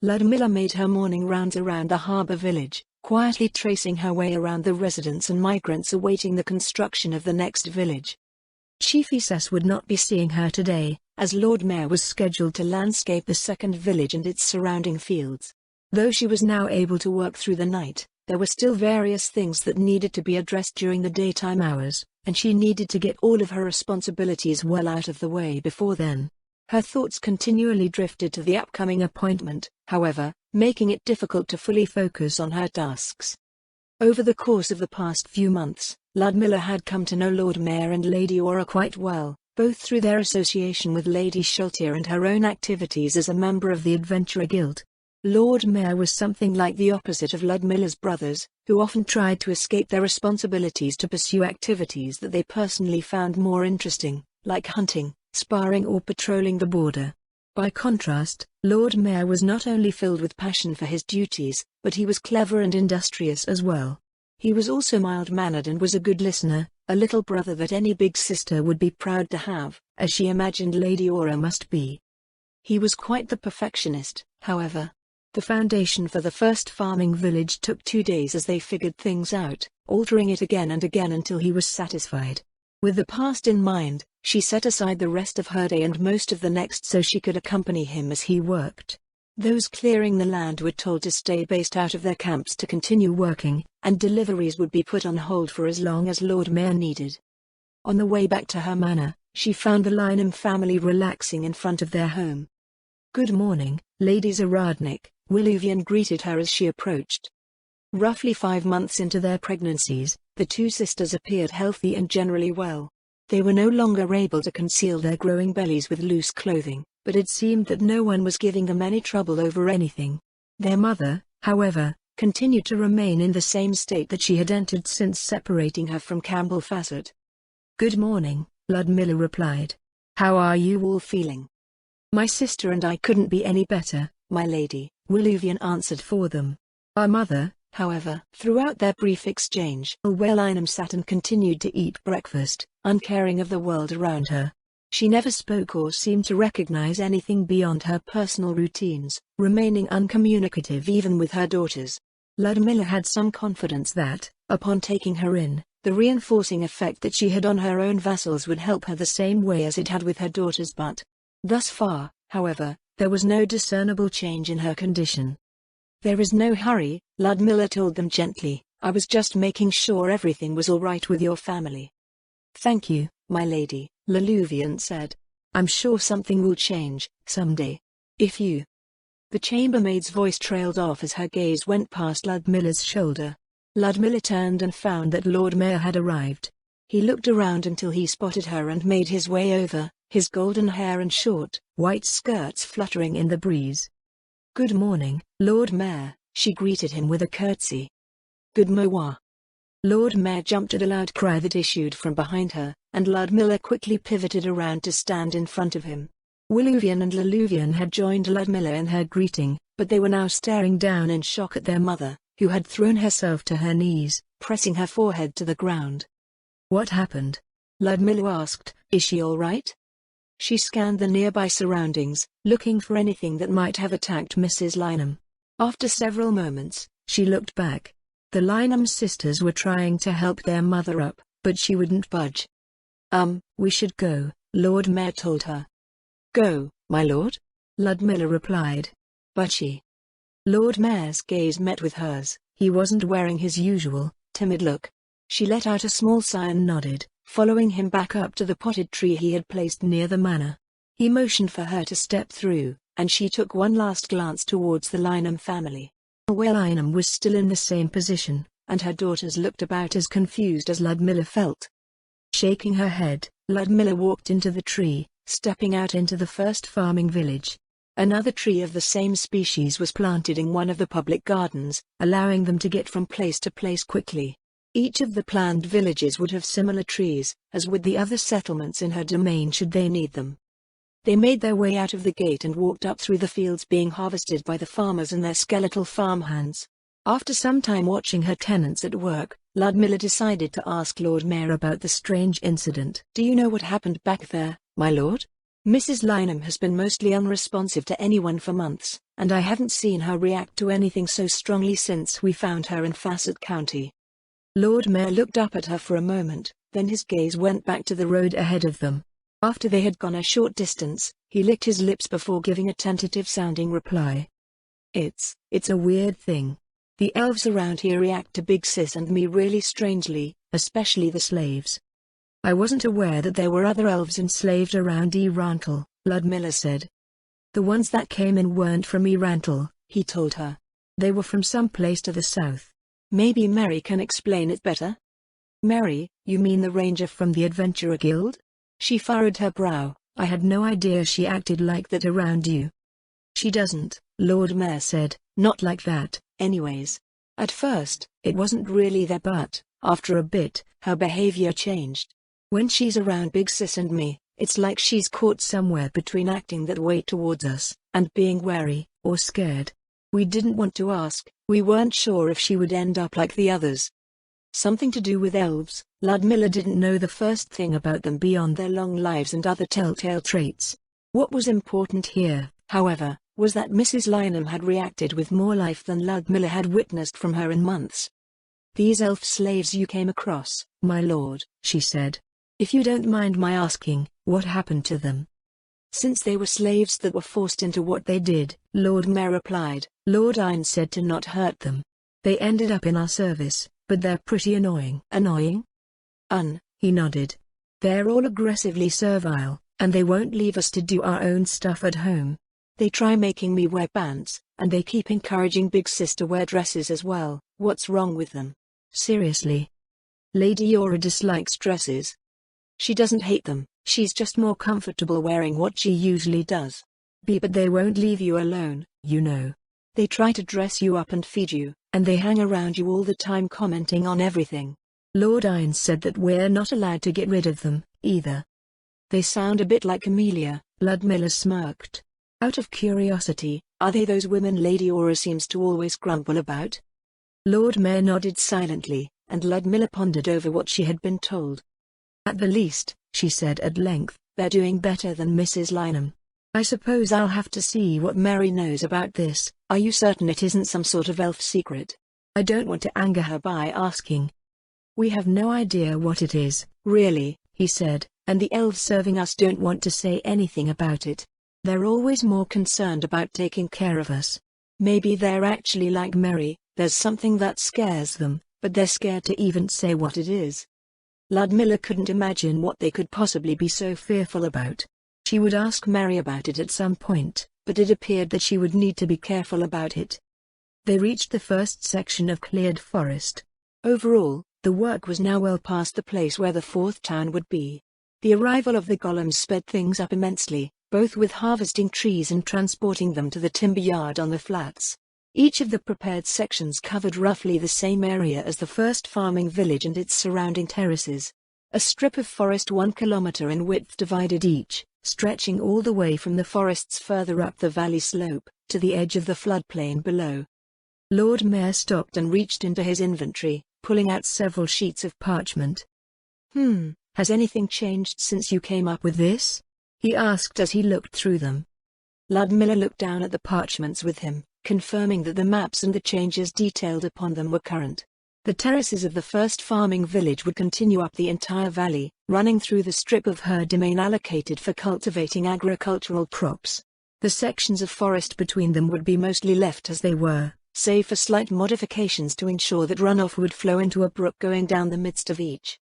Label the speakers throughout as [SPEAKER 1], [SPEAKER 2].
[SPEAKER 1] Ludmilla made her morning rounds around the harbour village, quietly tracing her way around the residents and migrants awaiting the construction of the next village. Chief Issas would not be seeing her today, as Lord Mayor was scheduled to landscape the second village and its surrounding fields. Though she was now able to work through the night, there were still various things that needed to be addressed during the daytime hours, and she needed to get all of her responsibilities well out of the way before then. Her thoughts continually drifted to the upcoming appointment, however, making it difficult to fully focus on her tasks. Over the course of the past few months, Ludmilla had come to know Lord Mayor and Lady Aura quite well, both through their association with Lady Sheltier and her own activities as a member of the Adventurer Guild. Lord Mayor was something like the opposite of Ludmilla's brothers, who often tried to escape their responsibilities to pursue activities that they personally found more interesting, like hunting, sparring or patrolling the border. By contrast, Lord Mayor was not only filled with passion for his duties, but he was clever and industrious as well. He was also mild-mannered and was a good listener, a little brother that any big sister would be proud to have, as she imagined Lady Aura must be. He was quite the perfectionist, however. The foundation for the first farming village took 2 days as they figured things out, altering it again and again until he was satisfied. With the past in mind, she set aside the rest of her day and most of the next so she could accompany him as he worked. Those clearing the land were told to stay based out of their camps to continue working, and deliveries would be put on hold for as long as Lord Mayor needed. On the way back to her manor, she found the Lynham family relaxing in front of their home. "Good morning, Lady Zaradnik," Willuvian greeted her as she approached. Roughly 5 months into their pregnancies, the two sisters appeared healthy and generally well. They were no longer able to conceal their growing bellies with loose clothing, but it seemed that no one was giving them any trouble over anything. Their mother, however, continued to remain in the same state that she had entered since separating her from Campbell Fassett. "Good morning," Ludmilla replied. "How are you all feeling?" "My sister and I couldn't be any better, my lady," Willuvian answered for them. Our mother, however, throughout their brief exchange, Lynham sat and continued to eat breakfast, uncaring of the world around her. She never spoke or seemed to recognize anything beyond her personal routines, remaining uncommunicative even with her daughters. Ludmilla had some confidence that, upon taking her in, the reinforcing effect that she had on her own vassals would help her the same way as it had with her daughters, but thus far, however, there was no discernible change in her condition. "There is no hurry," Ludmilla told them gently. "I was just making sure everything was all right with your family." "Thank you, my lady," Willuvian said. "I'm sure something will change, someday. If you—" The chambermaid's voice trailed off as her gaze went past Ludmilla's shoulder. Ludmilla turned and found that Lord Mayor had arrived. He looked around until he spotted her and made his way over, his golden hair and short, white skirts fluttering in the breeze. "Good morning, Lord Mayor," she greeted him with a curtsy. "Good morning." Lord Mayor jumped at a loud cry that issued from behind her, and Ludmilla quickly pivoted around to stand in front of him. Willuvian and Luluvian had joined Ludmilla in her greeting, but they were now staring down in shock at their mother, who had thrown herself to her knees, pressing her forehead to the ground. "What happened?" Ludmilla asked. "Is she all right?" She scanned the nearby surroundings, looking for anything that might have attacked Mrs. Lynham. After several moments, she looked back. The Lynham sisters were trying to help their mother up, but she wouldn't budge. We should go," Lord Mayor told her. "Go, my lord?" Ludmilla replied. "But she—" Lord Mayor's gaze met with hers. He wasn't wearing his usual, timid look. She let out a small sigh and nodded, following him back up to the potted tree he had placed near the manor. He motioned for her to step through, and she took one last glance towards the Lynham family. Lynham was still in the same position, and her daughters looked about as confused as Ludmilla felt. Shaking her head, Ludmilla walked into the tree, stepping out into the first farming village. Another tree of the same species was planted in one of the public gardens, allowing them to get from place to place quickly. Each of the planned villages would have similar trees, as would the other settlements in her domain should they need them. They made their way out of the gate and walked up through the fields being harvested by the farmers and their skeletal farmhands. After some time watching her tenants at work, Ludmilla decided to ask Lord Mayor about the strange incident. "Do you know what happened back there, my lord?" Mrs. Lynham has been mostly unresponsive to anyone for months, and I haven't seen her react to anything so strongly since we found her in Fassett County. Lord Mayor looked up at her for a moment, then his gaze went back to the road ahead of them. After they had gone a short distance, he licked his lips before giving a tentative-sounding reply. It's a weird thing. The elves around here react to Big Sis and me really strangely, especially the slaves. I wasn't aware that there were other elves enslaved around Erantle, Ludmilla said. The ones that came in weren't from Erantle, he told her. They were from some place to the south. Maybe Mary can explain it better? Mary, you mean the ranger from the Adventurer Guild? She furrowed her brow. I had no idea she acted like that around you. She doesn't, Lord Mayor said, not like that, anyways. At first, it wasn't really there, but, after a bit, her behavior changed. When she's around Big Sis and me, it's like she's caught somewhere between acting that way towards us, and being wary, or scared. We didn't want to ask, we weren't sure if she would end up like the others. Something to do with elves. Ludmilla didn't know the first thing about them beyond their long lives and other telltale traits. What was important here, however, was that Mrs. Lynham had reacted with more life than Ludmilla had witnessed from her in months. These elf slaves you came across, my lord, she said. If you don't mind my asking, what happened to them? Since they were slaves that were forced into what they did, Lord Mayor replied, Lord Ine said to not hurt them. They ended up in our service, but they're pretty annoying. Annoying? He nodded. They're all aggressively servile, and they won't leave us to do our own stuff at home. They try making me wear pants, and they keep encouraging Big Sis to wear dresses as well. What's wrong with them? Seriously. Lady Aura dislikes dresses. She doesn't hate them, she's just more comfortable wearing what she usually does. But they won't leave you alone, you know. They try to dress you up and feed you, and they hang around you all the time commenting on everything. Lord Ine said that we're not allowed to get rid of them, either. They sound a bit like Amelia, Ludmilla smirked. Out of curiosity, are they those women Lady Aura seems to always grumble about? Lord Mayor nodded silently, and Ludmilla pondered over what she had been told. At the least, she said at length, they're doing better than Mrs. Lynham. I suppose I'll have to see what Mary knows about this. Are you certain it isn't some sort of elf secret? I don't want to anger her by asking. We have no idea what it is, really, he said, and the elves serving us don't want to say anything about it. They're always more concerned about taking care of us. Maybe they're actually like Mary, there's something that scares them, but they're scared to even say what it is. Ludmilla couldn't imagine what they could possibly be so fearful about. She would ask Mary about it at some point, but it appeared that she would need to be careful about it. They reached the first section of cleared forest. Overall, the work was now well past the place where the fourth town would be. The arrival of the golems sped things up immensely, both with harvesting trees and transporting them to the timber yard on the flats. Each of the prepared sections covered roughly the same area as the first farming village and its surrounding terraces. A strip of forest 1 kilometer in width divided each, stretching all the way from the forests further up the valley slope, to the edge of the floodplain below. Lord Mayor stopped and reached into his inventory, pulling out several sheets of parchment. Has anything changed since you came up with this? He asked as he looked through them. Ludmilla looked down at the parchments with him, confirming that the maps and the changes detailed upon them were current. The terraces of the first farming village would continue up the entire valley, running through the strip of her domain allocated for cultivating agricultural crops. The sections of forest between them would be mostly left as they were, save for slight modifications to ensure that runoff would flow into a brook going down the midst of each.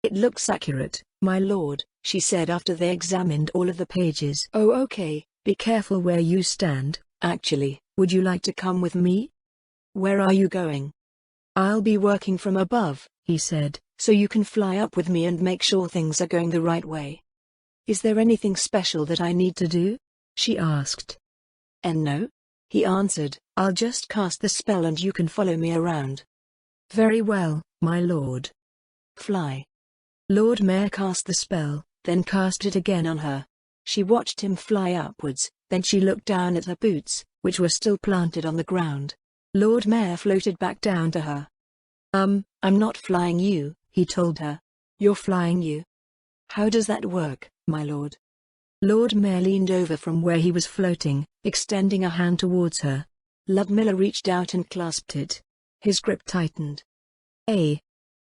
[SPEAKER 1] It looks accurate, my lord, she said after they examined all of the pages. Oh, okay, be careful where you stand. Actually, would you like to come with me? Where are you going? I'll be working from above, he said, so you can fly up with me and make sure things are going the right way. Is there anything special that I need to do? She asked. No, he answered, I'll just cast the spell and you can follow me around. Very well, my lord. Fly. Lord Mayor cast the spell, then cast it again on her. She watched him fly upwards, then she looked down at her boots, which were still planted on the ground. Lord Mayor floated back down to her. I'm not flying you, he told her. You're flying you. How does that work, my lord? Lord Mayor leaned over from where he was floating, extending a hand towards her. Ludmilla reached out and clasped it. His grip tightened.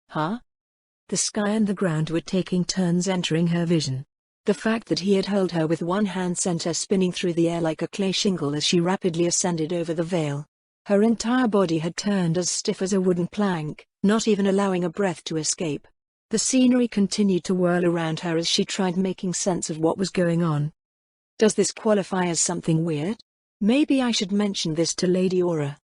[SPEAKER 1] Huh? The sky and the ground were taking turns entering her vision. The fact that he had held her with one hand sent her spinning through the air like a clay shingle as she rapidly ascended over the veil. Her entire body had turned as stiff as a wooden plank, not even allowing a breath to escape. The scenery continued to whirl around her as she tried making sense of what was going on. Does this qualify as something weird? Maybe I should mention this to Lady Aura.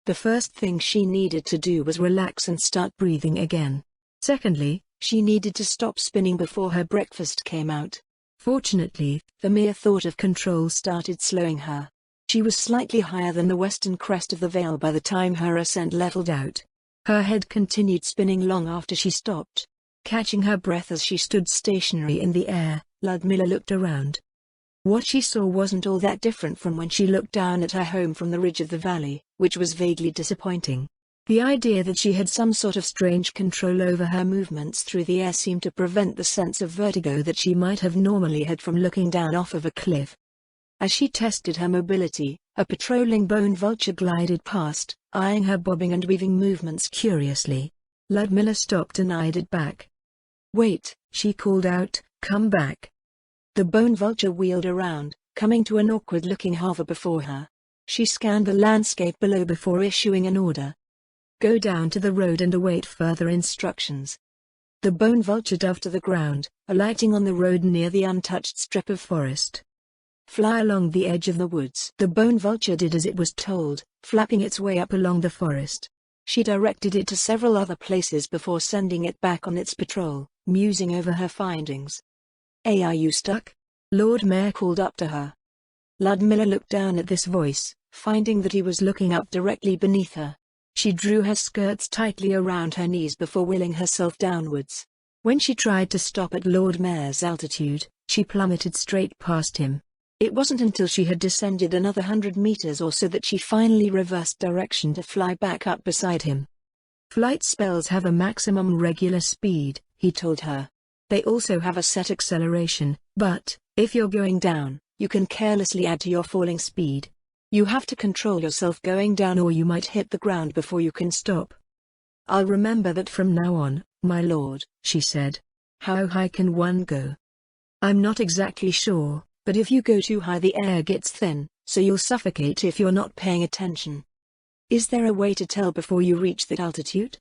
[SPEAKER 1] The first thing she needed to do was relax and start breathing again. Secondly, she needed to stop spinning before her breakfast came out. Fortunately, the mere thought of control started slowing her. She was slightly higher than the western crest of the veil by the time her ascent leveled out. Her head continued spinning long after she stopped. Catching her breath as she stood stationary in the air, Ludmilla looked around. What she saw wasn't all that different from when she looked down at her home from the ridge of the valley, which was vaguely disappointing. The idea that she had some sort of strange control over her movements through the air seemed to prevent the sense of vertigo that she might have normally had from looking down off of a cliff. As she tested her mobility, a patrolling bone vulture glided past, eyeing her bobbing and weaving movements curiously. Ludmilla stopped and eyed it back. "Wait," she called out, "come back." The bone vulture wheeled around, coming to an awkward-looking hover before her. She scanned the landscape below before issuing an order. "Go down to the road and await further instructions." The bone vulture dove to the ground, alighting on the road near the untouched strip of forest. "Fly along the edge of the woods." The bone vulture did as it was told, flapping its way up along the forest. She directed it to several other places before sending it back on its patrol, musing over her findings. "Hey, are you stuck?" Lord Mayor called up to her. Ludmilla looked down at this voice, finding that he was looking up directly beneath her. She drew her skirts tightly around her knees before willing herself downwards. When she tried to stop at Lord Mayor's altitude, she plummeted straight past him. It wasn't until she had descended another 100 meters or so that she finally reversed direction to fly back up beside him. "Flight spells have a maximum regular speed," he told her. "They also have a set acceleration, but, if you're going down, you can carelessly add to your falling speed. You have to control yourself going down or you might hit the ground before you can stop." "I'll remember that from now on, my lord," she said. "How high can one go?" "I'm not exactly sure, but if you go too high the air gets thin, so you'll suffocate if you're not paying attention." "Is there a way to tell before you reach that altitude?"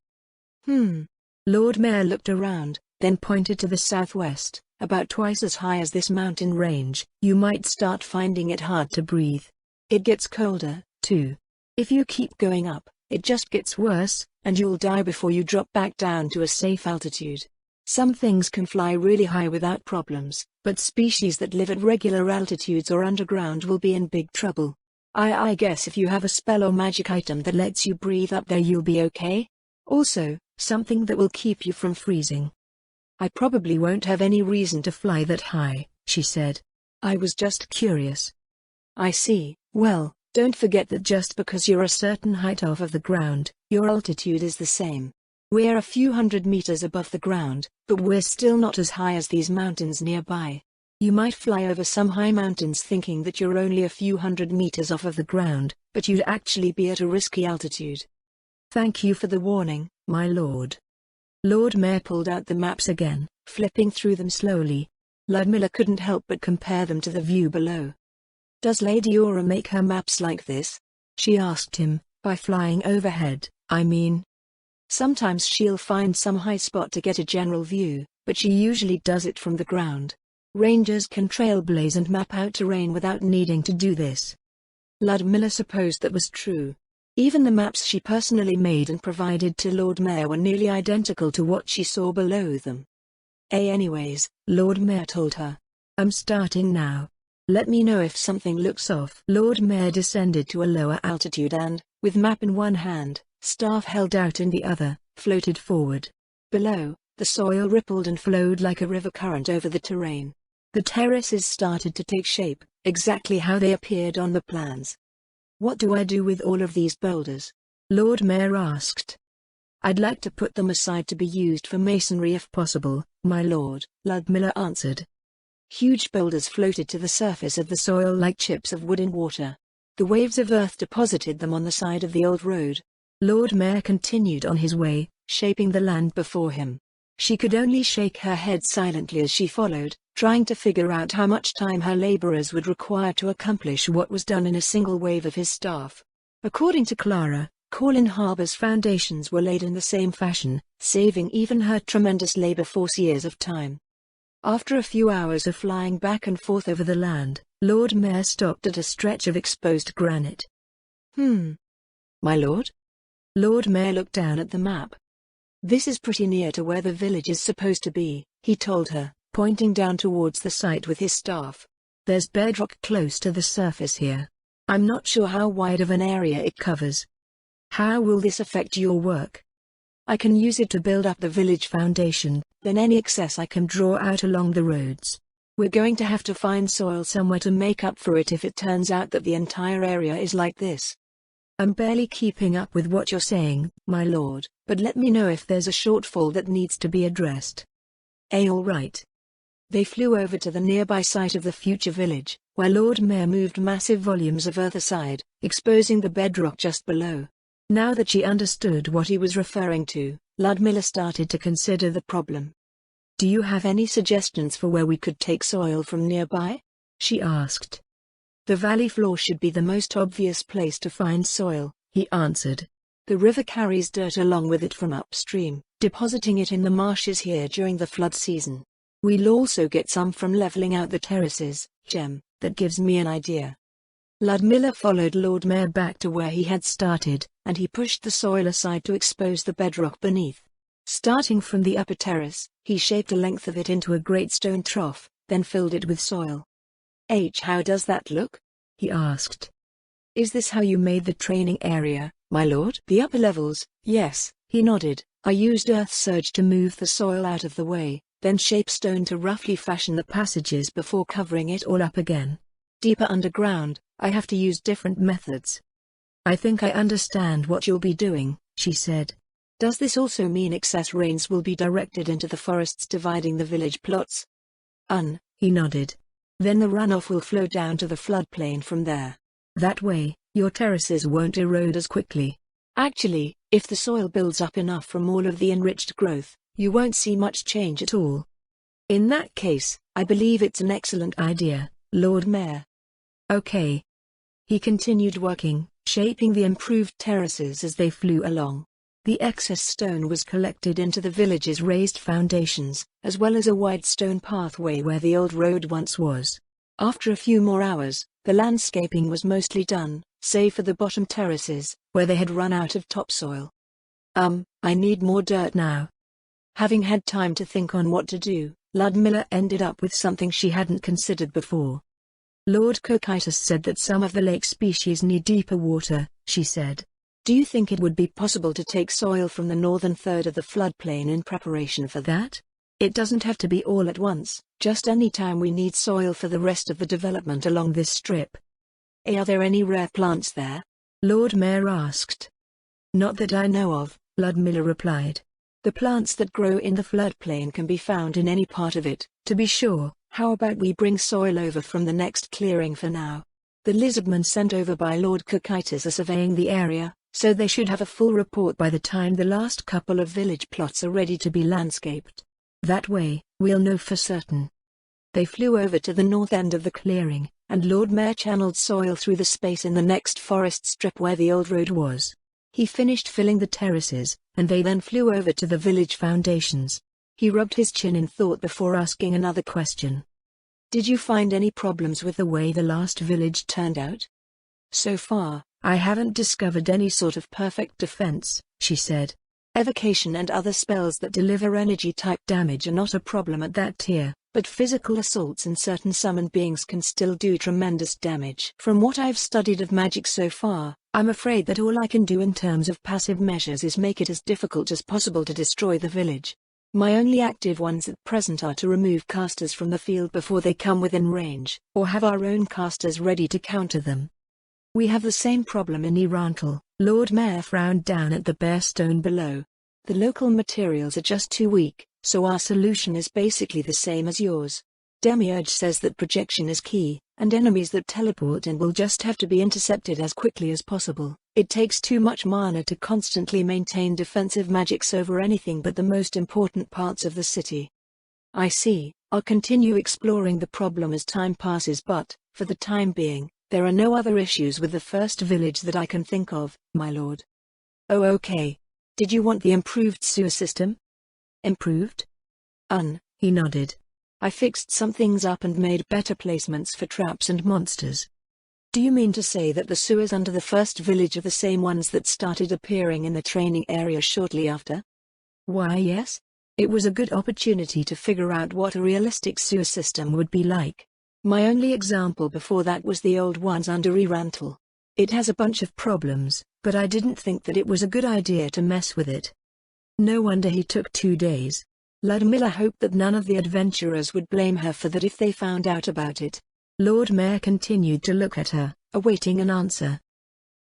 [SPEAKER 1] Lord Mayor looked around, then pointed to the southwest, about twice as high as this mountain range. "You might start finding it hard to breathe. It gets colder, too. If you keep going up, it just gets worse, and you'll die before you drop back down to a safe altitude. Some things can fly really high without problems, but species that live at regular altitudes or underground will be in big trouble. I guess if you have a spell or magic item that lets you breathe up there you'll be okay. Also, something that will keep you from freezing." "I probably won't have any reason to fly that high," she said. "I was just curious." "I see. Well, don't forget that just because you're a certain height off of the ground, your altitude is the same. We're a few hundred meters above the ground, but we're still not as high as these mountains nearby. You might fly over some high mountains thinking that you're only a few hundred meters off of the ground, but you'd actually be at a risky altitude." "Thank you for the warning, my lord." Lord Mayor pulled out the maps again, flipping through them slowly. Ludmilla couldn't help but compare them to the view below. "Does Lady Aura make her maps like this?" she asked him. "By flying overhead, I mean." "Sometimes she'll find some high spot to get a general view, but she usually does it from the ground. Rangers can trailblaze and map out terrain without needing to do this." Ludmilla supposed that was true. Even the maps she personally made and provided to Lord Mayor were nearly identical to what she saw below them. Anyways," Lord Mayor told her. "I'm starting now. Let me know if something looks off." Lord Mayor descended to a lower altitude and, with map in one hand, staff held out in the other, floated forward. Below, the soil rippled and flowed like a river current over the terrain. The terraces started to take shape, exactly how they appeared on the plans. "What do I do with all of these boulders?" Lord Mayor asked. "I'd like to put them aside to be used for masonry if possible, my lord," Ludmilla answered. Huge boulders floated to the surface of the soil like chips of wood in water. The waves of earth deposited them on the side of the old road. Lord Mayor continued on his way, shaping the land before him. She could only shake her head silently as she followed, trying to figure out how much time her laborers would require to accomplish what was done in a single wave of his staff. According to Clara, Corlin Harbor's foundations were laid in the same fashion, saving even her tremendous labor force years of time. After a few hours of flying back and forth over the land, Lord Mayor stopped at a stretch of exposed granite. My lord? Lord Mayor looked down at the map. This is pretty near to where the village is supposed to be, he told her, pointing down towards the site with his staff. There's bedrock close to the surface here. I'm not sure how wide of an area it covers. How will this affect your work? I can use it to build up the village foundation, then any excess I can draw out along the roads. We're going to have to find soil somewhere to make up for it if it turns out that the entire area is like this. I'm barely keeping up with what you're saying, my lord, but let me know if there's a shortfall that needs to be addressed. All right. They flew over to the nearby site of the future village, where Lord Mayor moved massive volumes of earth aside, exposing the bedrock just below. Now that she understood what he was referring to, Ludmilla started to consider the problem. Do you have any suggestions for where we could take soil from nearby? She asked. The valley floor should be the most obvious place to find soil, he answered. The river carries dirt along with it from upstream, depositing it in the marshes here during the flood season. We'll also get some from leveling out the terraces. That gives me an idea. Ludmilla followed Lord Mayor back to where he had started, and he pushed the soil aside to expose the bedrock beneath. Starting from the upper terrace, he shaped a length of it into a great stone trough, then filled it with soil. How does that look? He asked. Is this how you made the training area, my lord? The upper levels, yes, he nodded. I used earth surge to move the soil out of the way, then shape stone to roughly fashion the passages before covering it all up again. Deeper underground, I have to use different methods. I think I understand what you'll be doing, she said. Does this also mean excess rains will be directed into the forests dividing the village plots? He nodded. Then the runoff will flow down to the floodplain from there. That way, your terraces won't erode as quickly. Actually, if the soil builds up enough from all of the enriched growth, you won't see much change at all. In that case, I believe it's an excellent idea, Lord Mayor. Okay. He continued working, shaping the improved terraces as they flew along. The excess stone was collected into the village's raised foundations, as well as a wide stone pathway where the old road once was. After a few more hours, the landscaping was mostly done, save for the bottom terraces, where they had run out of topsoil. I need more dirt now. Having had time to think on what to do, Ludmilla ended up with something she hadn't considered before. Lord Cocytus said that some of the lake species need deeper water, she said. Do you think it would be possible to take soil from the northern third of the floodplain in preparation for that? It doesn't have to be all at once, just any time we need soil for the rest of the development along this strip. Are there any rare plants there? Lord Mayor asked. Not that I know of, Ludmilla replied. The plants that grow in the floodplain can be found in any part of it. To be sure, how about we bring soil over from the next clearing for now? The lizardmen sent over by Lord Cocytus are surveying the area, so they should have a full report by the time the last couple of village plots are ready to be landscaped. That way, we'll know for certain. They flew over to the north end of the clearing, and Lord Mayor channeled soil through the space in the next forest strip where the old road was. He finished filling the terraces, and they then flew over to the village foundations. He rubbed his chin in thought before asking another question. Did you find any problems with the way the last village turned out? So far, I haven't discovered any sort of perfect defense, she said. Evocation and other spells that deliver energy-type damage are not a problem at that tier, but physical assaults and certain summoned beings can still do tremendous damage. From what I've studied of magic so far, I'm afraid that all I can do in terms of passive measures is make it as difficult as possible to destroy the village. My only active ones at present are to remove casters from the field before they come within range, or have our own casters ready to counter them. We have the same problem in Irantal. Lord Mayor frowned down at the bare stone below. The local materials are just too weak, so our solution is basically the same as yours. Demiurge says that projection is key, and enemies that teleport in will just have to be intercepted as quickly as possible. It takes too much mana to constantly maintain defensive magics over anything but the most important parts of the city. I see. I'll continue exploring the problem as time passes, but, for the time being, there are no other issues with the first village that I can think of, my lord. Oh, okay. Did you want the improved sewer system? Improved? He nodded. I fixed some things up and made better placements for traps and monsters. Do you mean to say that the sewers under the first village are the same ones that started appearing in the training area shortly after? Why, yes. It was a good opportunity to figure out what a realistic sewer system would be like. My only example before that was the old ones under Erantal. It has a bunch of problems, but I didn't think that it was a good idea to mess with it. No wonder he took 2 days. Ludmilla hoped that none of the adventurers would blame her for that if they found out about it. Lord Mayor continued to look at her, awaiting an answer.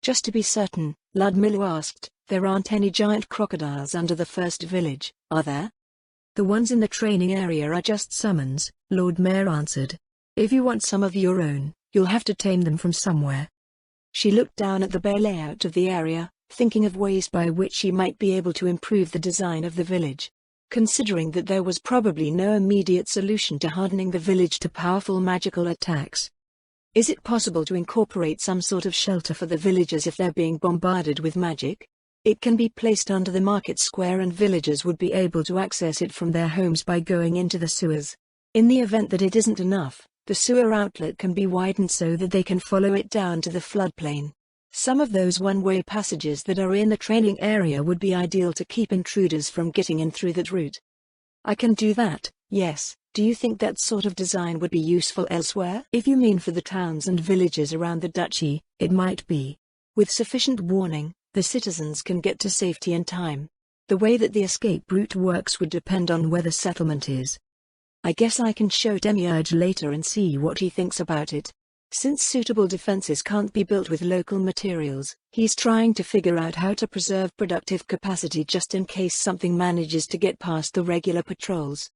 [SPEAKER 1] Just to be certain, Ludmilla asked, there aren't any giant crocodiles under the first village, are there? The ones in the training area are just summons, Lord Mayor answered. If you want some of your own, you'll have to tame them from somewhere. She looked down at the bare layout of the area, thinking of ways by which she might be able to improve the design of the village. Considering that there was probably no immediate solution to hardening the village to powerful magical attacks. Is it possible to incorporate some sort of shelter for the villagers if they're being bombarded with magic? It can be placed under the market square and villagers would be able to access it from their homes by going into the sewers. In the event that it isn't enough, the sewer outlet can be widened so that they can follow it down to the floodplain. Some of those one-way passages that are in the training area would be ideal to keep intruders from getting in through that route. I can do that, yes. Do you think that sort of design would be useful elsewhere? If you mean for the towns and villages around the duchy, it might be. With sufficient warning, the citizens can get to safety in time. The way that the escape route works would depend on where the settlement is. I guess I can show Demiurge later and see what he thinks about it. Since suitable defenses can't be built with local materials, he's trying to figure out how to preserve productive capacity just in case something manages to get past the regular patrols.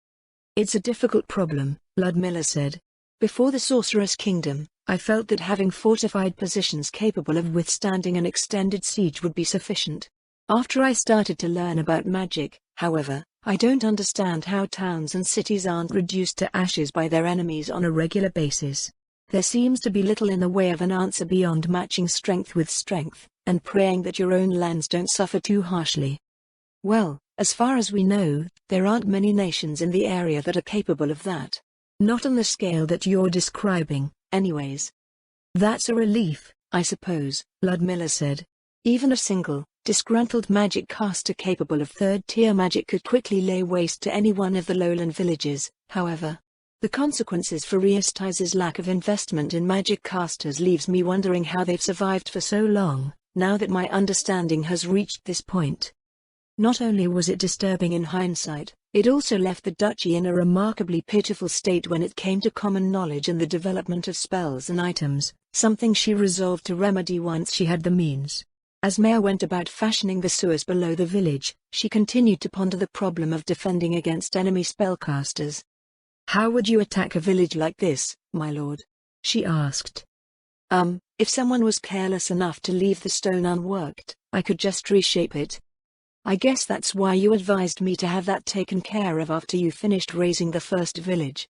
[SPEAKER 1] It's a difficult problem, Ludmilla said. Before the Sorceress Kingdom, I felt that having fortified positions capable of withstanding an extended siege would be sufficient. After I started to learn about magic, however, I don't understand how towns and cities aren't reduced to ashes by their enemies on a regular basis. There seems to be little in the way of an answer beyond matching strength with strength, and praying that your own lands don't suffer too harshly. Well, as far as we know, there aren't many nations in the area that are capable of that. Not on the scale that you're describing, anyways. That's a relief, I suppose, Ludmilla said. Even a single, disgruntled magic caster capable of third-tier magic could quickly lay waste to any one of the lowland villages, however. The consequences for Riestize's lack of investment in magic casters leaves me wondering how they've survived for so long, now that my understanding has reached this point. Not only was it disturbing in hindsight, it also left the duchy in a remarkably pitiful state when it came to common knowledge and the development of spells and items, something she resolved to remedy once she had the means. As Maya went about fashioning the sewers below the village, she continued to ponder the problem of defending against enemy spellcasters. How would you attack a village like this, my lord? She asked. If someone was careless enough to leave the stone unworked, I could just reshape it. I guess that's why you advised me to have that taken care of after you finished raising the first village.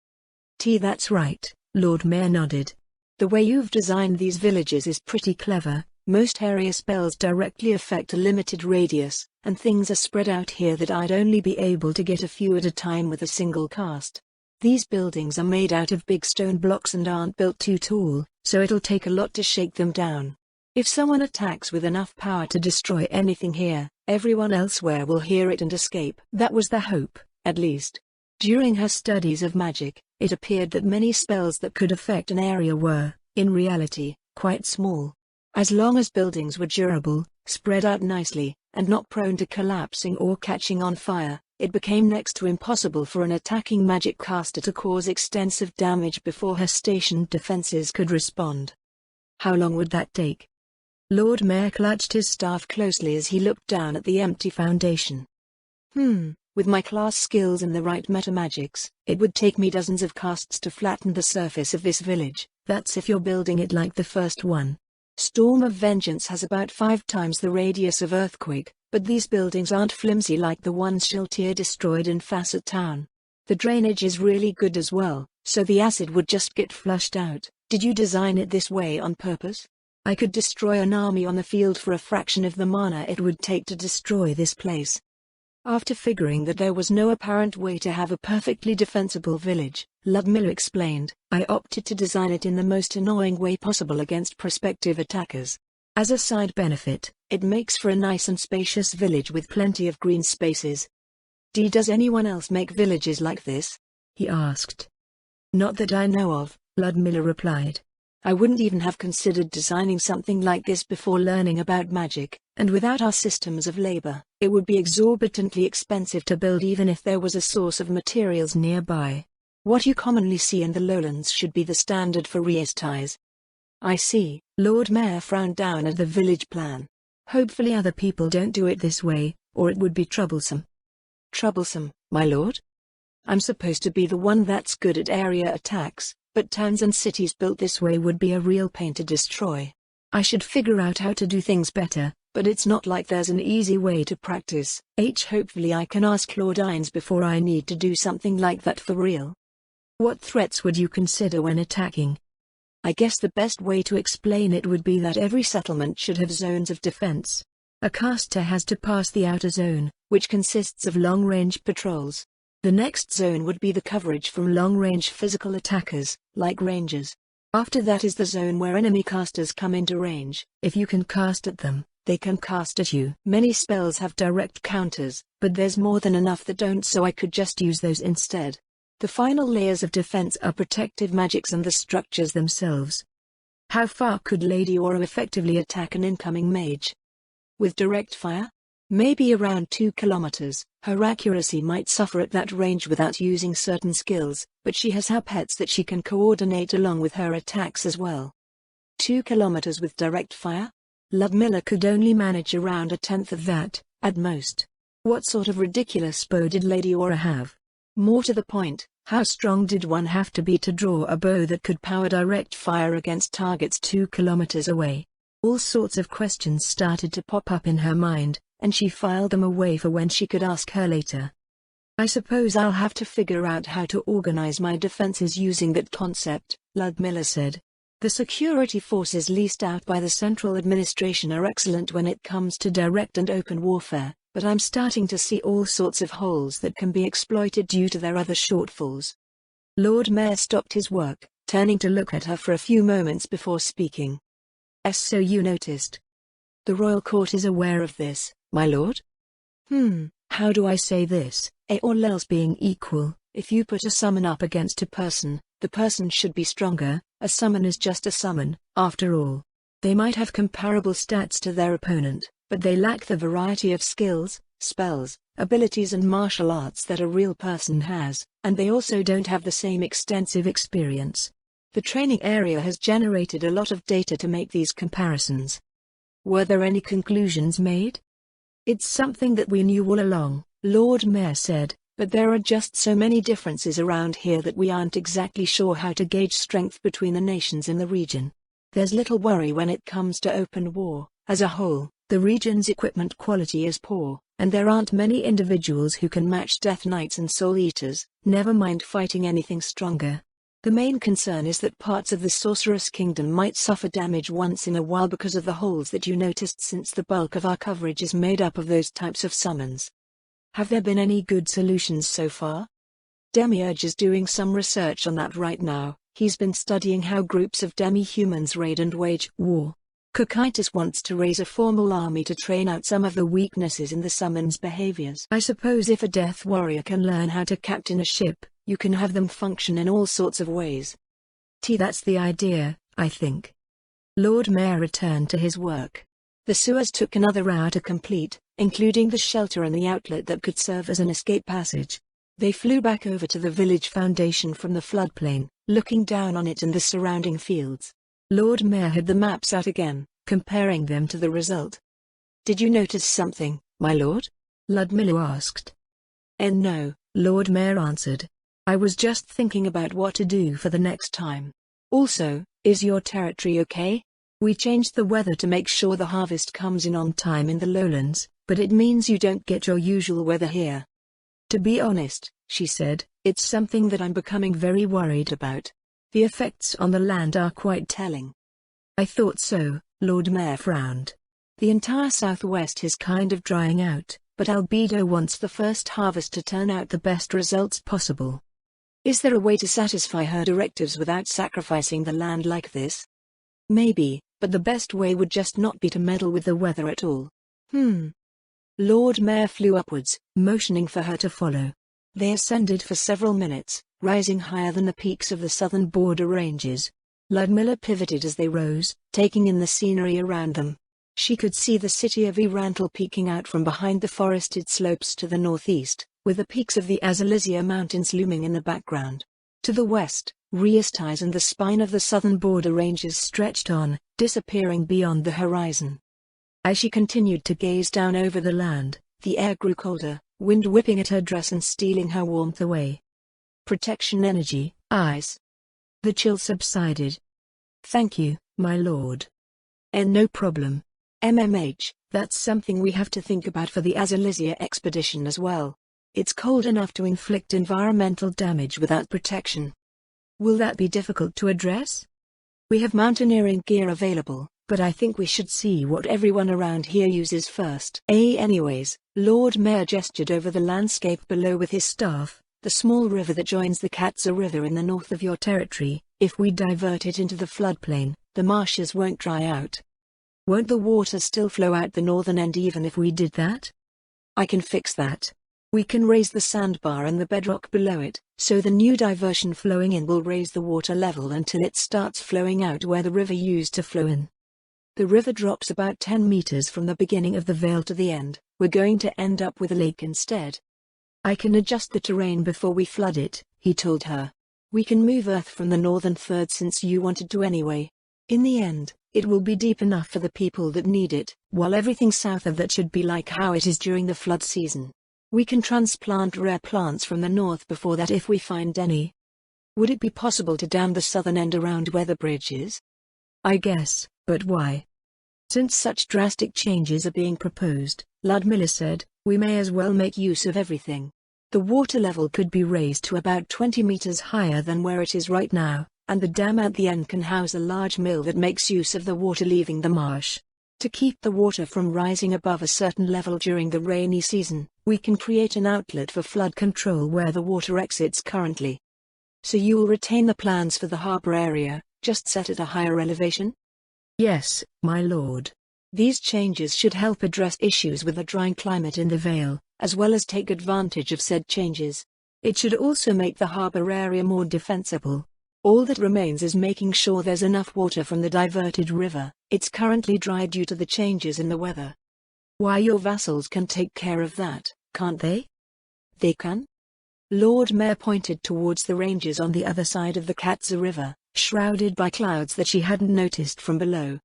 [SPEAKER 1] That's right, Lord Mayor nodded. The way you've designed these villages is pretty clever. Most area spells directly affect a limited radius, and things are spread out here that I'd only be able to get a few at a time with a single cast. These buildings are made out of big stone blocks and aren't built too tall, so it'll take a lot to shake them down. If someone attacks with enough power to destroy anything here, everyone elsewhere will hear it and escape. That was the hope, at least. During her studies of magic, it appeared that many spells that could affect an area were, in reality, quite small. As long as buildings were durable, spread out nicely, and not prone to collapsing or catching on fire, it became next to impossible for an attacking magic caster to cause extensive damage before her stationed defenses could respond. How long would that take? Lord Mayor clutched his staff closely as he looked down at the empty foundation. With my class skills and the right metamagics, it would take me dozens of casts to flatten the surface of this village. That's if you're building it like the first one. Storm of Vengeance has about 5 times the radius of Earthquake, but these buildings aren't flimsy like the ones Shiltir destroyed in Facet Town. The drainage is really good as well, so the acid would just get flushed out. Did you design it this way on purpose? I could destroy an army on the field for a fraction of the mana it would take to destroy this place. After figuring that there was no apparent way to have a perfectly defensible village, Ludmilla explained, I opted to design it in the most annoying way possible against prospective attackers. As a side benefit, it makes for a nice and spacious village with plenty of green spaces. Does anyone else make villages like this? He asked. Not that I know of, Ludmilla replied. I wouldn't even have considered designing something like this before learning about magic, and without our systems of labor, it would be exorbitantly expensive to build even if there was a source of materials nearby. What you commonly see in the lowlands should be the standard for Riestais. I see. Lord Mayor frowned down at the village plan. Hopefully other people don't do it this way, or it would be troublesome. Troublesome, my lord? I'm supposed to be the one that's good at area attacks, but towns and cities built this way would be a real pain to destroy. I should figure out how to do things better, but it's not like there's an easy way to practice. Hopefully I can ask Claudines before I need to do something like that for real. What threats would you consider when attacking? I guess the best way to explain it would be that every settlement should have zones of defense. A caster has to pass the outer zone, which consists of long-range patrols. The next zone would be the coverage from long-range physical attackers, like rangers. After that is the zone where enemy casters come into range. If you can cast at them, they can cast at you. Many spells have direct counters, but there's more than enough that don't, so I could just use those instead. The final layers of defense are protective magics and the structures themselves. How far could Lady Aura effectively attack an incoming mage? With direct fire? Maybe around 2 kilometers. Her accuracy might suffer at that range without using certain skills, but she has her pets that she can coordinate along with her attacks as well. 2 kilometers with direct fire? Ludmilla could only manage around 1/10 of that, at most. What sort of ridiculous bow did Lady Aura have? More to the point, how strong did one have to be to draw a bow that could power direct fire against targets 2 kilometers away? All sorts of questions started to pop up in her mind, and she filed them away for when she could ask her later. I suppose I'll have to figure out how to organize my defenses using that concept, Ludmilla said. The security forces leased out by the Central Administration are excellent when it comes to direct and open warfare, but I'm starting to see all sorts of holes that can be exploited due to their other shortfalls. Lord Mayor stopped his work, turning to look at her for a few moments before speaking. So you noticed. The royal court is aware of this, my lord? How do I say this? All else being equal, if you put a summon up against a person, the person should be stronger. A summon is just a summon, after all. They might have comparable stats to their opponent, but they lack the variety of skills, spells, abilities and martial arts that a real person has, and they also don't have the same extensive experience. The training area has generated a lot of data to make these comparisons. Were there any conclusions made? It's something that we knew all along, Lord Mayor said, but there are just so many differences around here that we aren't exactly sure how to gauge strength between the nations in the region. There's little worry when it comes to open war. As a whole, the region's equipment quality is poor, and there aren't many individuals who can match Death Knights and Soul Eaters, never mind fighting anything stronger. The main concern is that parts of the Sorceress Kingdom might suffer damage once in a while because of the holes that you noticed, since the bulk of our coverage is made up of those types of summons. Have there been any good solutions so far? Demiurge is doing some research on that right now. He's been studying how groups of demi-humans raid and wage war. Cocytus wants to raise a formal army to train out some of the weaknesses in the summons' behaviors. I suppose if a death warrior can learn how to captain a ship, you can have them function in all sorts of ways. That's the idea, I think. Lord Mayor returned to his work. The sewers took another hour to complete, including the shelter and the outlet that could serve as an escape passage. They flew back over to the village foundation from the floodplain, looking down on it and the surrounding fields. Lord Mayor had the maps out again, comparing them to the result. Did you notice something, my lord? Ludmilla asked. No, Lord Mayor answered. I was just thinking about what to do for the next time. Also, is your territory okay? We changed the weather to make sure the harvest comes in on time in the lowlands, but it means you don't get your usual weather here. To be honest, she said, it's something that I'm becoming very worried about. The effects on the land are quite telling. I thought so, Lord Mayor frowned. The entire southwest is kind of drying out, but Albedo wants the first harvest to turn out the best results possible. Is there a way to satisfy her directives without sacrificing the land like this? Maybe, but the best way would just not be to meddle with the weather at all. Lord Mayor flew upwards, motioning for her to follow. They ascended for several minutes, rising higher than the peaks of the southern border ranges. Ludmilla pivoted as they rose, taking in the scenery around them. She could see the city of Erantle peeking out from behind the forested slopes to the northeast, with the peaks of the Azalisia Mountains looming in the background. To the west, Riestais and the spine of the southern border ranges stretched on, disappearing beyond the horizon. As she continued to gaze down over the land, the air grew colder, wind whipping at her dress and stealing her warmth away. Protection energy, ice. The chill subsided. Thank you, my lord. No problem. That's something we have to think about for the Azalisia expedition as well. It's cold enough to inflict environmental damage without protection. Will that be difficult to address? We have mountaineering gear available, but I think we should see what everyone around here uses first. Anyways, Lord Mayor gestured over the landscape below with his staff, the small river that joins the Katza River in the north of your territory. If we divert it into the floodplain, the marshes won't dry out. Won't the water still flow out the northern end even if we did that? I can fix that. We can raise the sandbar and the bedrock below it, so the new diversion flowing in will raise the water level until it starts flowing out where the river used to flow in. The river drops about 10 meters from the beginning of the vale to the end. We're going to end up with a lake instead. I can adjust the terrain before we flood it, he told her. We can move earth from the northern third since you wanted to anyway. In the end, it will be deep enough for the people that need it, while everything south of that should be like how it is during the flood season. We can transplant rare plants from the north before that if we find any. Would it be possible to dam the southern end around where the bridge is? I guess, but why? Since such drastic changes are being proposed, Ludmilla said, we may as well make use of everything. The water level could be raised to about 20 meters higher than where it is right now, and the dam at the end can house a large mill that makes use of the water leaving the marsh. To keep the water from rising above a certain level during the rainy season, we can create an outlet for flood control where the water exits currently. So you will retain the plans for the harbor area, just set at a higher elevation? Yes, my lord. These changes should help address issues with the drying climate in the Vale, as well as take advantage of said changes. It should also make the harbor area more defensible. All that remains is making sure there's enough water from the diverted river. It's currently dry due to the changes in the weather. Why, your vassals can take care of that, can't they? They can? Lord Mayor pointed towards the ranges on the other side of the Katza River, shrouded by clouds that she hadn't noticed from below.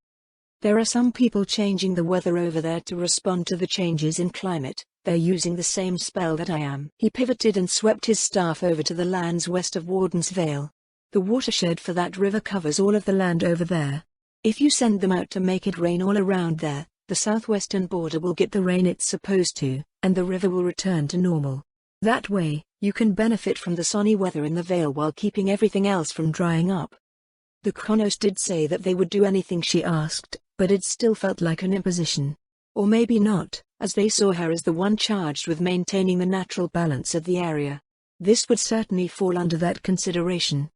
[SPEAKER 1] There are some people changing the weather over there to respond to the changes in climate. They're using the same spell that I am. He pivoted and swept his staff over to the lands west of Warden's Vale. The watershed for that river covers all of the land over there. If you send them out to make it rain all around there, the southwestern border will get the rain it's supposed to, and the river will return to normal. That way, you can benefit from the sunny weather in the Vale while keeping everything else from drying up. The Kronos did say that they would do anything she asked, but it still felt like an imposition. Or maybe not, as they saw her as the one charged with maintaining the natural balance of the area. This would certainly fall under that consideration.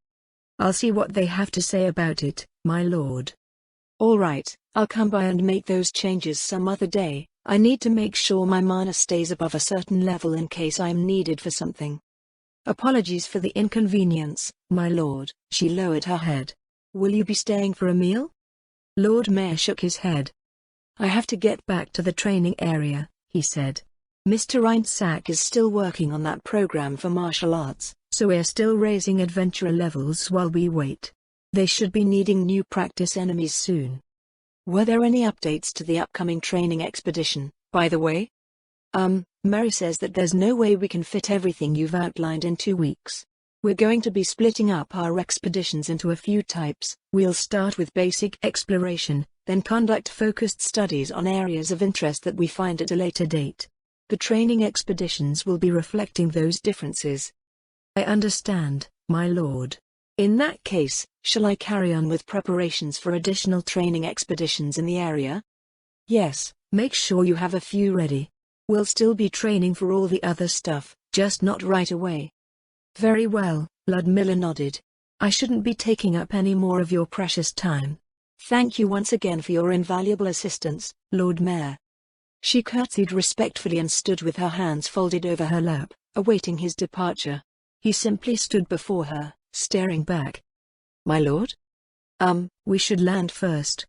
[SPEAKER 1] I'll see what they have to say about it, my lord. All right, I'll come by and make those changes some other day. I need to make sure my mana stays above a certain level in case I'm needed for something. Apologies for the inconvenience, my lord. She lowered her head. Will you be staying for a meal? Lord Mayor shook his head. I have to get back to the training area, he said. Mr. Reinsack is still working on that program for martial arts, so we're still raising adventurer levels while we wait. They should be needing new practice enemies soon. Were there any updates to the upcoming training expedition, by the way? Mary says that there's no way we can fit everything you've outlined in 2 weeks. We're going to be splitting up our expeditions into a few types. We'll start with basic exploration, then conduct focused studies on areas of interest that we find at a later date. The training expeditions will be reflecting those differences. I understand, my lord. In that case, shall I carry on with preparations for additional training expeditions in the area? Yes, make sure you have a few ready. We'll still be training for all the other stuff, just not right away. Very well, Ludmilla nodded. I shouldn't be taking up any more of your precious time. Thank you once again for your invaluable assistance, Lord Mayor. She curtsied respectfully and stood with her hands folded over her lap, awaiting his departure. He simply stood before her, staring back. My lord? We should land first.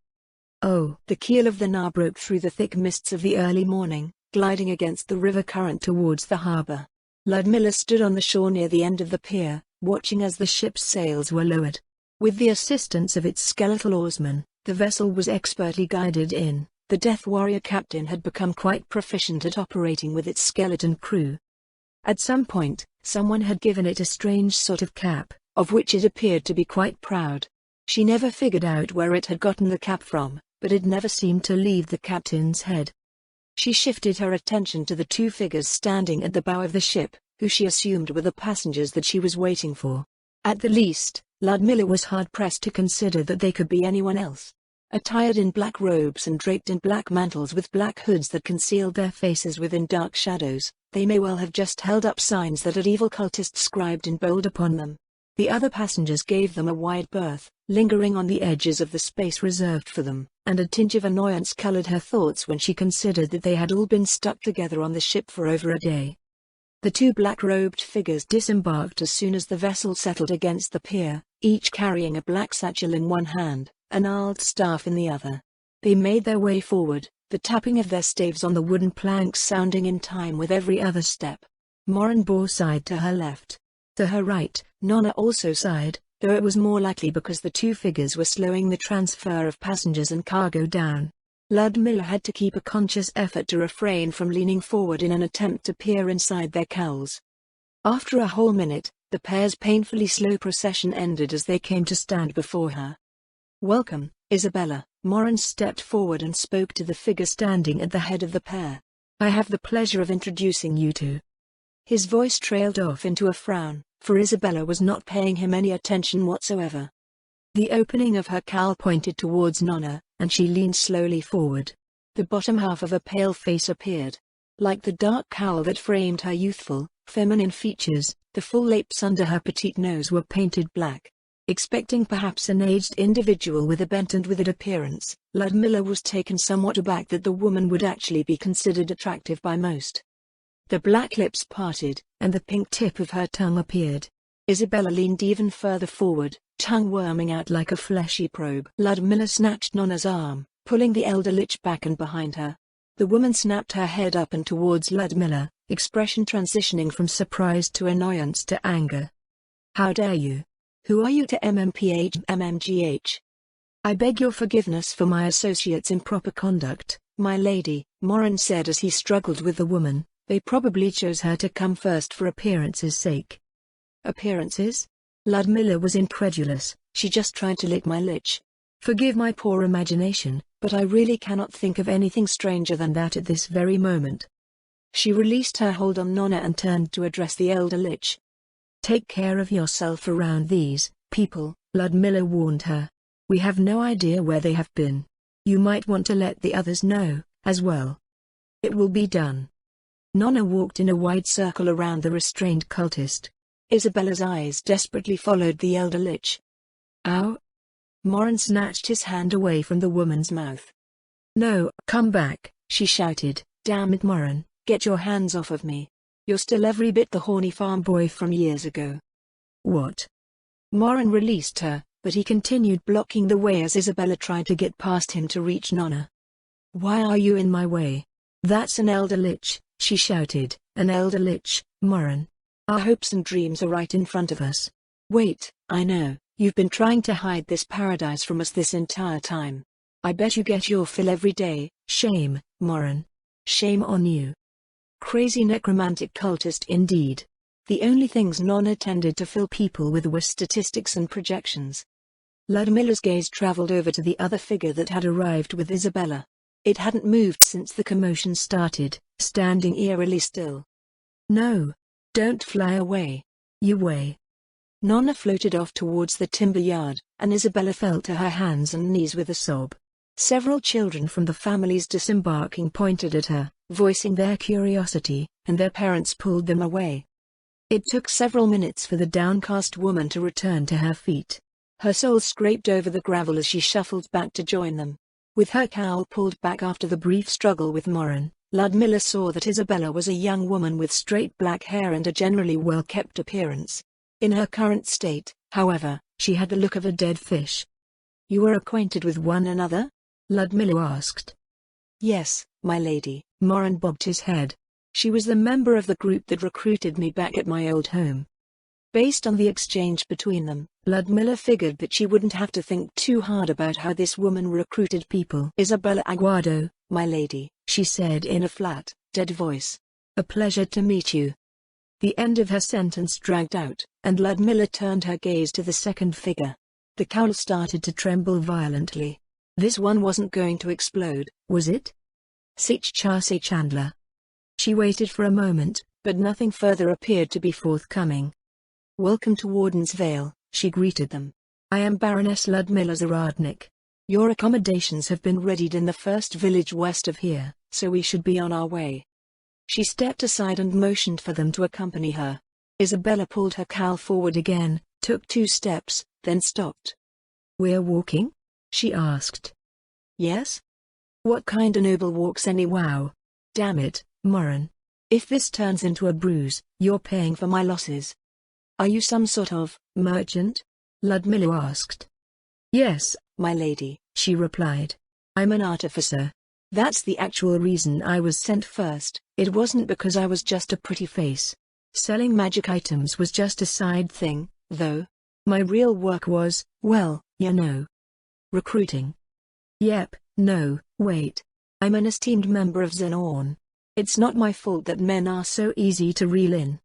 [SPEAKER 1] Oh. The keel of the Nar broke through the thick mists of the early morning, gliding against the river current towards the harbor. Ludmilla stood on the shore near the end of the pier, watching as the ship's sails were lowered. With the assistance of its skeletal oarsmen, the vessel was expertly guided in. The Death Warrior captain had become quite proficient at operating with its skeleton crew. At some point, someone had given it a strange sort of cap, of which it appeared to be quite proud. She never figured out where it had gotten the cap from, but it never seemed to leave the captain's head. She shifted her attention to the 2 figures standing at the bow of the ship, who she assumed were the passengers that she was waiting for. At the least, Ludmilla was hard-pressed to consider that they could be anyone else. Attired in black robes and draped in black mantles with black hoods that concealed their faces within dark shadows, they may well have just held up signs that had evil cultists scribed in bold upon them. The other passengers gave them a wide berth, lingering on the edges of the space reserved for them, and a tinge of annoyance colored her thoughts when she considered that they had all been stuck together on the ship for over a day. The 2 black-robed figures disembarked as soon as the vessel settled against the pier, each carrying a black satchel in one hand, a gnarled staff in the other. They made their way forward, the tapping of their staves on the wooden planks sounding in time with every other step. Morin bore side to her left. To her right, Nonna also sighed, though it was more likely because the 2 figures were slowing the transfer of passengers and cargo down. Ludmilla had to keep a conscious effort to refrain from leaning forward in an attempt to peer inside their cowls. After a whole minute, the pair's painfully slow procession ended as they came to stand before her. Welcome, Isabella. Morin stepped forward and spoke to the figure standing at the head of the pair. I have the pleasure of introducing you to. His voice trailed off into a frown, for Isabella was not paying him any attention whatsoever. The opening of her cowl pointed towards Nonna, and she leaned slowly forward. The bottom half of a pale face appeared. Like the dark cowl that framed her youthful, feminine features, the full lapes under her petite nose were painted black. Expecting perhaps an aged individual with a bent and withered appearance, Ludmilla was taken somewhat aback that the woman would actually be considered attractive by most. The black lips parted, and the pink tip of her tongue appeared. Isabella leaned even further forward, tongue worming out like a fleshy probe. Ludmilla snatched Nonna's arm, pulling the elder lich back and behind her. The woman snapped her head up and towards Ludmilla, expression transitioning from surprise to annoyance to anger. How dare you? Who are you to MMPH? I beg your forgiveness for my associate's improper conduct, my lady, Morin said as he struggled with the woman. They probably chose her to come first for appearances' sake. Appearances? Ludmilla was incredulous. She just tried to lick my lich. Forgive my poor imagination, but I really cannot think of anything stranger than that at this very moment. She released her hold on Nonna and turned to address the elder lich. Take care of yourself around these people, Ludmilla warned her. We have no idea where they have been. You might want to let the others know, as well. It will be done. Nonna walked in a wide circle around the restrained cultist. Isabella's eyes desperately followed the elder lich. Ow! Morin snatched his hand away from the woman's mouth. No, come back, she shouted. Damn it, Morin, get your hands off of me. You're still every bit the horny farm boy from years ago. What? Morin released her, but he continued blocking the way as Isabella tried to get past him to reach Nonna. Why are you in my way? That's an elder lich, she shouted. An elder lich, Morin. Our hopes and dreams are right in front of us. Wait, I know, you've been trying to hide this paradise from us this entire time. I bet you get your fill every day. Shame, Morin. Shame on you. Crazy necromantic cultist indeed. The only things Nonna tended to fill people with were statistics and projections. Ludmilla's gaze traveled over to the other figure that had arrived with Isabella. It hadn't moved since the commotion started, standing eerily still. "No. Don't fly away. You weigh." Nonna floated off towards the timber yard, and Isabella fell to her hands and knees with a sob. Several children from the families disembarking pointed at her, voicing their curiosity, and their parents pulled them away. It took several minutes for the downcast woman to return to her feet. Her soul scraped over the gravel as she shuffled back to join them. With her cowl pulled back after the brief struggle with Morin, Ludmilla saw that Isabella was a young woman with straight black hair and a generally well-kept appearance. In her current state, however, she had the look of a dead fish. "You are acquainted with one another?" Ludmilla asked. "Yes, my lady." Morin bobbed his head. "She was the member of the group that recruited me back at my old home." Based on the exchange between them, Ludmilla figured that she wouldn't have to think too hard about how this woman recruited people. "Isabella Aguado, my lady," she said in a flat, dead voice. "A pleasure to meet you." The end of her sentence dragged out, and Ludmilla turned her gaze to the second figure. The cowl started to tremble violently. This one wasn't going to explode, was it? Chase Chandler. She waited for a moment, but nothing further appeared to be forthcoming. "Welcome to Warden's Vale," she greeted them. "I am Baroness Ludmilla Zaradnik. Your accommodations have been readied in the first village west of here, so we should be on our way." She stepped aside and motioned for them to accompany her. Isabella pulled her cowl forward again, took 2 steps, then stopped. "We're walking?" she asked. "Yes? What kind of noble walks anyhow? Damn it, Morin. If this turns into a bruise, you're paying for my losses." "Are you some sort of merchant?" Ludmilla asked. "Yes, my lady," she replied. "I'm an artificer. That's the actual reason I was sent first. It wasn't because I was just a pretty face. Selling magic items was just a side thing, though. My real work was, well, you know, recruiting." "Yep, no, wait. I'm an esteemed member of Xenon. It's not my fault that men are so easy to reel in."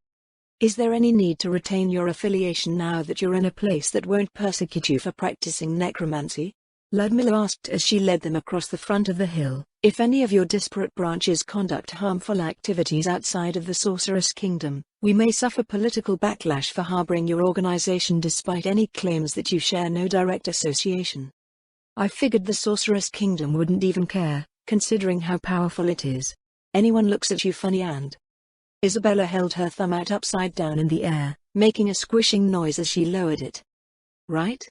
[SPEAKER 1] "Is there any need to retain your affiliation now that you're in a place that won't persecute you for practicing necromancy?" Ludmilla asked as she led them across the front of the hill. "If any of your disparate branches conduct harmful activities outside of the Sorceress Kingdom, we may suffer political backlash for harboring your organization despite any claims that you share no direct association." "I figured the Sorceress Kingdom wouldn't even care, considering how powerful it is. Anyone looks at you funny and..." Isabella held her thumb out upside down in the air, making a squishing noise as she lowered it. "Right?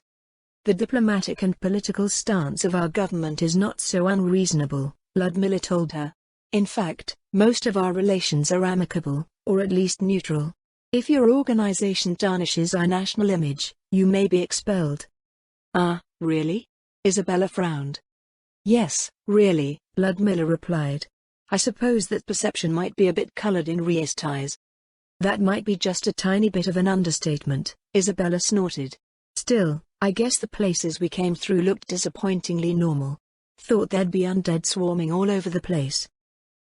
[SPEAKER 1] The diplomatic and political stance of our government is not so unreasonable," Ludmilla told her. "In fact, most of our relations are amicable, or at least neutral. If your organization tarnishes our national image, you may be expelled." "Ah, really?" Isabella frowned. "Yes, really," Ludmilla replied. "I suppose that perception might be a bit colored in Rhea's ties." "That might be just a tiny bit of an understatement," Isabella snorted. "Still, I guess the places we came through looked disappointingly normal. Thought there'd be undead swarming all over the place.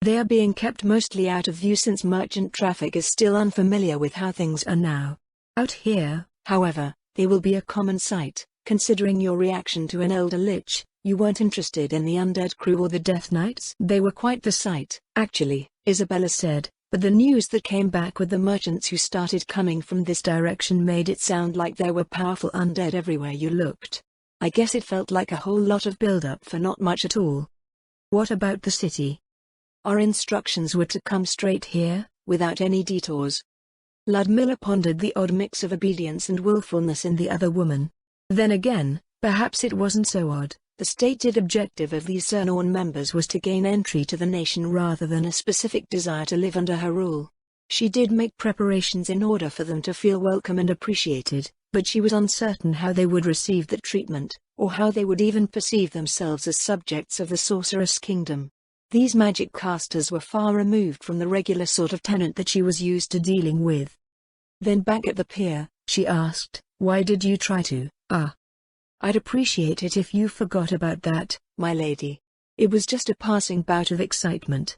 [SPEAKER 1] They are being kept mostly out of view since merchant traffic is still unfamiliar with how things are now. Out here, however, they will be a common sight. Considering your reaction to an elder lich, you weren't interested in the undead crew or the Death Knights?" "They were quite the sight, actually," Isabella said, "but the news that came back with the merchants who started coming from this direction made it sound like there were powerful undead everywhere you looked. I guess it felt like a whole lot of build-up for not much at all." "What about the city?" "Our instructions were to come straight here, without any detours." Ludmilla pondered the odd mix of obedience and willfulness in the other woman. Then again, perhaps it wasn't so odd. The stated objective of these Xenon members was to gain entry to the nation rather than a specific desire to live under her rule. She did make preparations in order for them to feel welcome and appreciated, but she was uncertain how they would receive that treatment, or how they would even perceive themselves as subjects of the Sorceress Kingdom. These magic casters were far removed from the regular sort of tenant that she was used to dealing with. Then back at the pier, she asked, "Why did you try to, I'd appreciate it if you forgot about that, my lady. It was just a passing bout of excitement."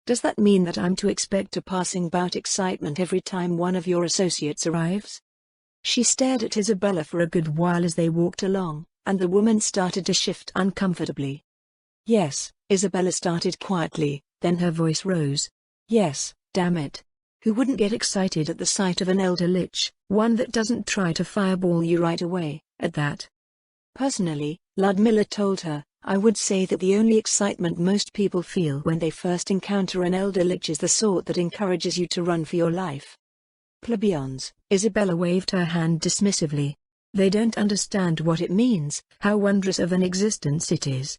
[SPEAKER 1] Does that mean that I'm to expect a passing bout excitement every time one of your associates arrives? She stared at Isabella for a good while as they walked along, and the woman started to shift uncomfortably. Yes, Isabella started quietly, then her voice rose. Yes, damn it. Who wouldn't get excited at the sight of an elder lich, one that doesn't try to fireball you right away, at that? Personally, Ludmilla told her, I would say that the only excitement most people feel when they first encounter an elder lich is the sort that encourages you to run for your life. Plebeians, Isabella waved her hand dismissively. They don't understand what it means, how wondrous of an existence it is.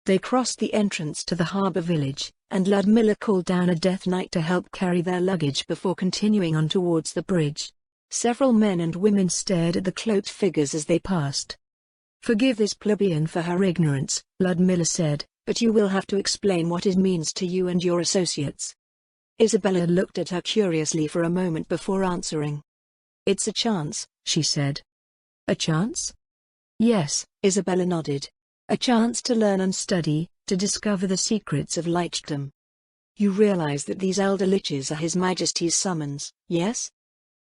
[SPEAKER 1] They crossed the entrance to the harbour village, and Ludmilla called down a death knight to help carry their luggage before continuing on towards the bridge. Several men and women stared at the cloaked figures as they passed. Forgive this plebeian for her ignorance, Ludmilla said, but you will have to explain what it means to you and your associates. Isabella looked at her curiously for a moment before answering. It's a chance, she said. A chance? Yes, Isabella nodded. A chance to learn and study, to discover the secrets of lichdom. You realize that these elder liches are His Majesty's summons, yes?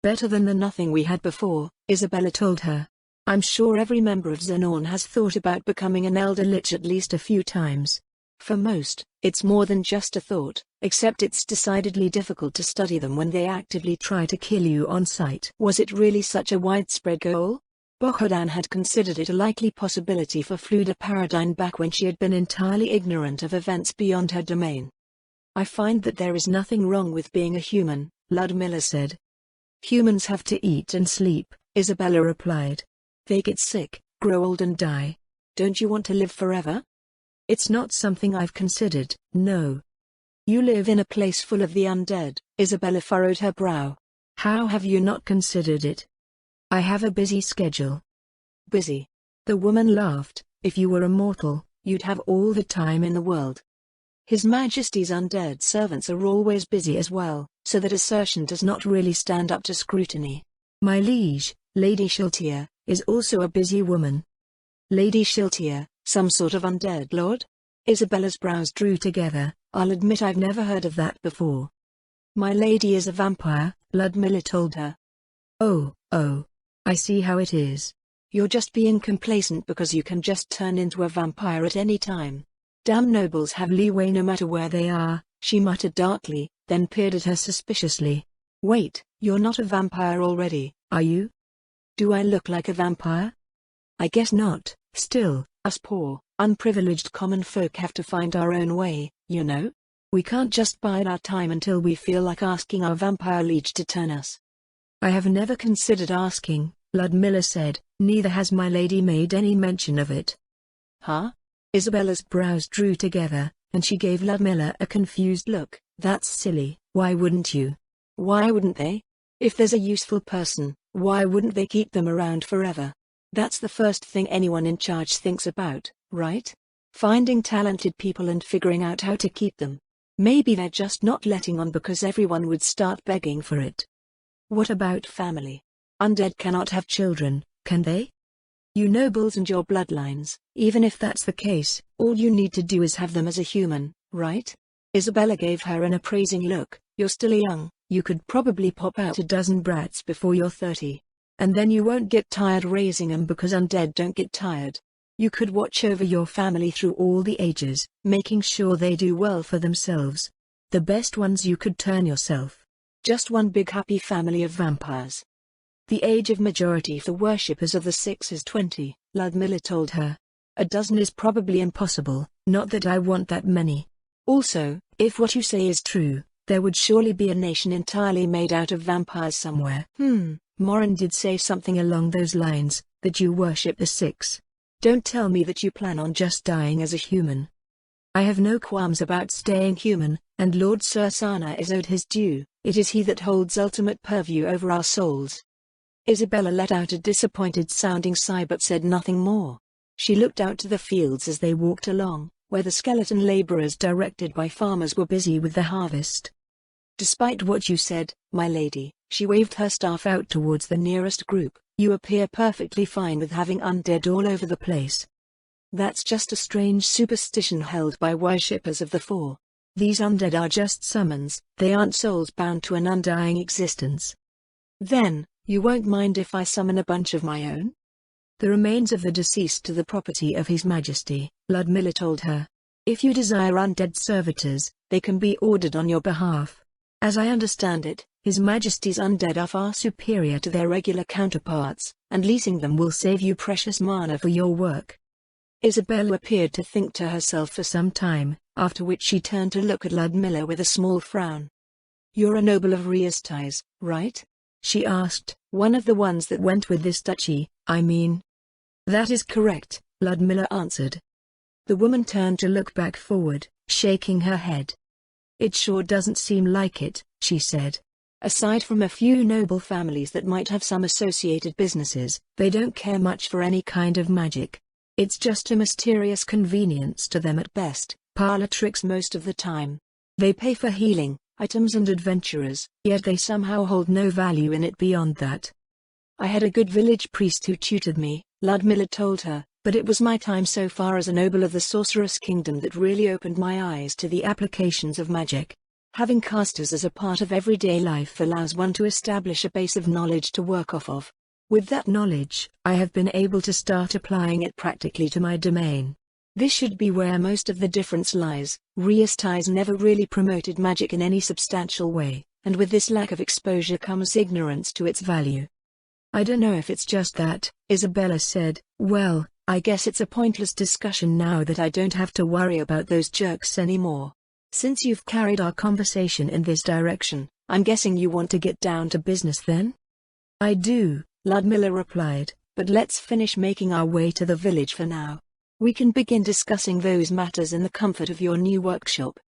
[SPEAKER 1] Better than the nothing we had before, Isabella told her. I'm sure every member of Xenon has thought about becoming an elder lich at least a few times. For most, it's more than just a thought, except it's decidedly difficult to study them when they actively try to kill you on sight. Was it really such a widespread goal? Bohdan had considered it a likely possibility for Fluda Paradine back when she had been entirely ignorant of events beyond her domain. I find that there is nothing wrong with being a human, Ludmilla said. Humans have to eat and sleep, Isabella replied. They get sick, grow old and die. Don't you want to live forever? It's not something I've considered, no. You live in a place full of the undead, Isabella furrowed her brow. How have you not considered it? I have a busy schedule. Busy? The woman laughed. If you were a mortal, you'd have all the time in the world. His Majesty's undead servants are always busy as well, so that assertion does not really stand up to scrutiny. My liege, Lady Shiltier, is also a busy woman. Lady Shiltier, some sort of undead lord? Isabella's brows drew together. I'll admit I've never heard of that before. My lady is a vampire, Ludmilla told her. Oh, I see how it is. You're just being complacent because you can just turn into a vampire at any time. Damn nobles have leeway no matter where they are, she muttered darkly, then peered at her suspiciously. Wait, you're not a vampire already, are you? Do I look like a vampire? I guess not. Still, us poor, unprivileged common folk have to find our own way, you know? We can't just bide our time until we feel like asking our vampire liege to turn us. I have never considered asking, Ludmilla said, neither has my lady made any mention of it. Huh? Isabella's brows drew together, and she gave Ludmilla a confused look. That's silly, why wouldn't you? Why wouldn't they? If there's a useful person, why wouldn't they keep them around forever? That's the first thing anyone in charge thinks about, right? Finding talented people and figuring out how to keep them. Maybe they're just not letting on because everyone would start begging for it. What about family? Undead cannot have children, can they? You nobles and your bloodlines, even if that's the case, all you need to do is have them as a human, right? Isabella gave her an appraising look. You're still young, you could probably pop out a dozen brats before you're 30. And then you won't get tired raising them because undead don't get tired. You could watch over your family through all the ages, making sure they do well for themselves. The best ones you could turn yourself. Just one big happy family of vampires. The age of majority for worshippers of the Six is 20, Ludmilla told her. A dozen is probably impossible, not that I want that many. Also, if what you say is true, there would surely be a nation entirely made out of vampires somewhere. Morin did say something along those lines, that you worship the Six. Don't tell me that you plan on just dying as a human. I have no qualms about staying human, and Lord Sursana is owed his due. It is he that holds ultimate purview over our souls. Isabella let out a disappointed-sounding sigh but said nothing more. She looked out to the fields as they walked along, where the skeleton laborers directed by farmers were busy with the harvest. Despite what you said, my lady, she waved her staff out towards the nearest group, you appear perfectly fine with having undead all over the place. That's just a strange superstition held by worshippers of the Four. These undead are just summons, they aren't souls bound to an undying existence. Then, you won't mind if I summon a bunch of my own? The remains of the deceased are the property of His Majesty, Ludmilla told her. If you desire undead servitors, they can be ordered on your behalf. As I understand it, His Majesty's undead are far superior to their regular counterparts, and leasing them will save you precious mana for your work. Isabella appeared to think to herself for some time, after which she turned to look at Ludmilla with a small frown. You're a noble of Riestais, right? She asked. One of the ones that went with this duchy, I mean. That is correct, Ludmilla answered. The woman turned to look back forward, shaking her head. It sure doesn't seem like it, she said. Aside from a few noble families that might have some associated businesses, they don't care much for any kind of magic. It's just a mysterious convenience to them at best, parlor tricks most of the time. They pay for healing, items and adventurers, yet they somehow hold no value in it beyond that. I had a good village priest who tutored me, Ludmilla told her, but it was my time so far as a noble of the Sorceress Kingdom that really opened my eyes to the applications of magic. Having casters as a part of everyday life allows one to establish a base of knowledge to work off of. With that knowledge, I have been able to start applying it practically to my domain. This should be where most of the difference lies. Riestais never really promoted magic in any substantial way, and with this lack of exposure comes ignorance to its value. I don't know if it's just that, Isabella said. Well, I guess it's a pointless discussion now that I don't have to worry about those jerks anymore. Since you've carried our conversation in this direction, I'm guessing you want to get down to business then? I do, Ludmilla replied, but let's finish making our way to the village for now. We can begin discussing those matters in the comfort of your new workshop.